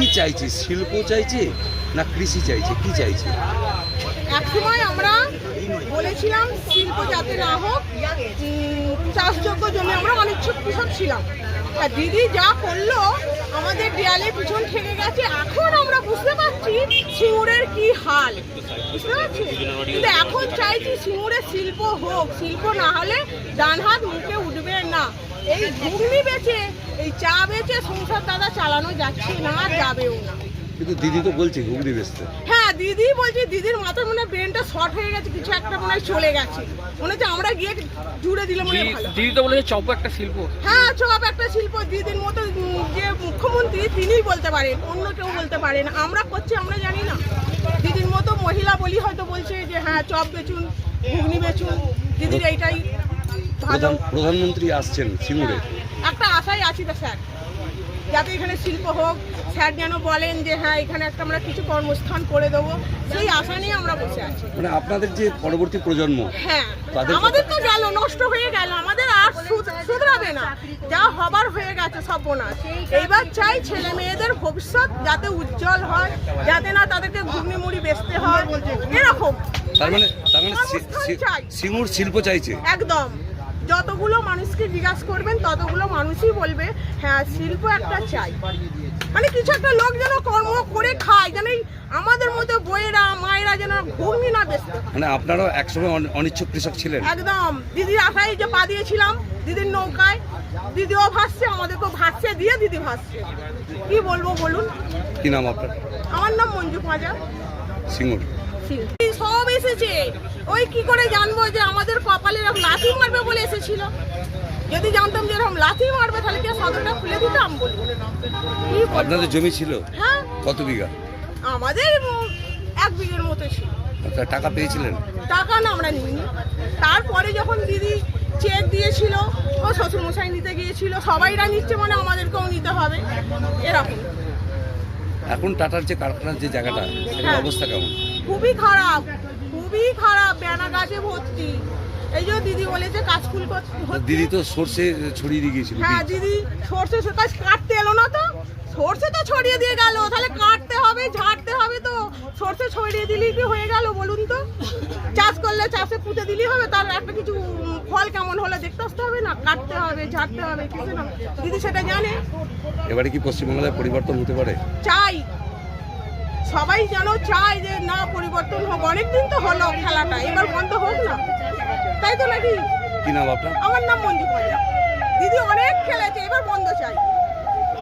কি চাইছে? শিল্প চাইছে না কৃষি চাইছে? কি চাইছে? একসময় আমরা বলেছিলাম শিল্প যাতে না হোক, চাষযোগ্য জমি, আমরা অনিচ্ছুক কৃষক ছিলাম। আর দিদি যা করলো আমাদের দেয়ালে পিছন ঠেকে গেছে। এখন আমরা বুঝতে পারছি সিঙ্গুরের কি হাল, বুঝতে পারছি। কিন্তু এখন চাইছি সিঙ্গুরের শিল্প হোক, শিল্প না হলে ডান হাত মুখে উঠবে না। এই ঘুগনি বেচে, এই চা বেচে সংসার দাদা চালানো যাচ্ছে না, আর যাবেও না। কিন্তু দিদি তো বলছে ঘুগনি বেচতে। হ্যাঁ, দিদি বলছে, দিদির মাথায় মনে হয় ব্রেনটা শর্ট হয়ে গেছে, কিছু একটা মনে হয় চলে গেছে। মনে হচ্ছে আমরা গিয়ে জুড়ে দিলে মনে হয় ভালো। দিদি তো বলেছে চপ একটা শিল্প। হ্যাঁ, চপ একটা শিল্প। দিদির মতো যে মুখ্যমন্ত্রী তিনিই বলতে পারেন, অন্য কেউ বলতে পারেন। আমরা করছি, আমরা জানি না। দিদির মতো মহিলা বলি হয়তো বলছে যে হ্যাঁ চপ বেচুন, ঘুগনি বেচুন। দিদির এইটাই ভালো। প্রধানমন্ত্রী আসছেন সিঙ্গুরে, একটা আশাই আছি তো স্যার, যাতে এখানে শিল্প হোক। স্যার যেন বলেন যে হ্যাঁ এখানে একটা আমরা কিছু কর্মস্থান করে দেবো, সেই আশা নিয়ে আমরা বসে আছি। মানে আপনাদের যে পরবর্তী প্রজন্ম, হ্যাঁ, তাদের আমাদের তো গেল, নষ্ট হয়ে গেল, আমাদের আর শুধরাবে না। যা হবার হয়ে গেছে সর্বনাশ। এইবার চাই ছেলে মেয়েদের ভবিষ্যৎ যাতে উজ্জ্বল হয়, যাতে না তাদেরকে ঘুগনি মুড়ি বেচতে হয়, এরকম। তার মানে চাই। সিঙ্গুর শিল্প চাইছে একদম। যতগুলো মানুষকে জিজ্ঞাসা করবেন ততগুলো মানুষই বলবে হ্যাঁ শিল্প একটা চাই। মানে কিছু একটা লোক যেন কর্ম করে খায়, যেন আমাদের মতো বইয়েরা মায়েরা যেন ঘুগনি না বেচতে। মানে আপনারাও একসময় অনিচ্ছুক কৃষক ছিলেন। একদম। দিদির আশায় যে পা দিয়েছিলাম, দিদির নৌকায়, দিদিও ভাসছে, আমাদেরকেও ভাসছে দিয়ে দিদি ভাসছে। কি বলবো বলুন? কি নাম আপনার? আমার নাম মঞ্জু পাঁজা, সিঙ্গুর। সব এসেছে। ওই কি করে জানবো যে আমাদের কপালে এরকম লাথি মারবে বলে এসেছিল? যদি জানতাম যে এরকম লাথি মারবে তাহলে কি সদরটা খুলে দিতাম? বলবো কি বলবো? আপনাদের জমি ছিল হ্যাঁ, কত বিঘা? আমাদের 1 বিঘের মতো ছিল। আপনারা টাকা পেয়েছিলেন? টাকা না, আমরা নিইনি। তারপরে যখন দিদি চেক দিয়েছিল, ও শ্বশুরমশাই নিতে গিয়েছিল, সবাইরা নিচ্ছে মানে আমাদেরকেও নিতে হবে, এরকম। এখন টাটার যে কারখানার যে জায়গাটা, সেটার হ্যাঁ। অবস্থা কেমন? খুবই খারাপ, খুবই খারাপ। বেনা গাছে ভর্তি। এই যে দিদি বলেছে কাশফুল হচ্ছে। দিদি তো সর্ষে ছড়িয়ে দিয়ে গিয়েছিল। হ্যাঁ, দিদি সর্ষে কাজ কাটতে এলো না তো। সর্ষে তো ছড়িয়ে দিয়ে গেল, তাহলে কাটতে হবে, ঝাড়তে হবে। তো সর্ষে ছড়িয়ে দিলেই কি হয়ে গেল বলুন তো? চাষ করলে চাষে পুঁতে দিলেই হবে, তার একটা কিছু ফল কেমন হলে দেখতে আসতে হবে না? কাটতে হবে, ঝাড়তে হবে, কিছু না। দিদি সেটা জানে। এবারে কি পশ্চিমবাংলায় পরিবর্তন হতে পারে? চাই, সবাই যেন চায় যে না পরিবর্তন হোক। অনেকদিন তো হলো খেলাটা, এবার বন্ধ হোক না, তাই তো নাকি? কি নাম আপনার? আমার নাম মঞ্জু পাঁজা। দিদি অনেক খেলেছে, এবার বন্ধ চাই।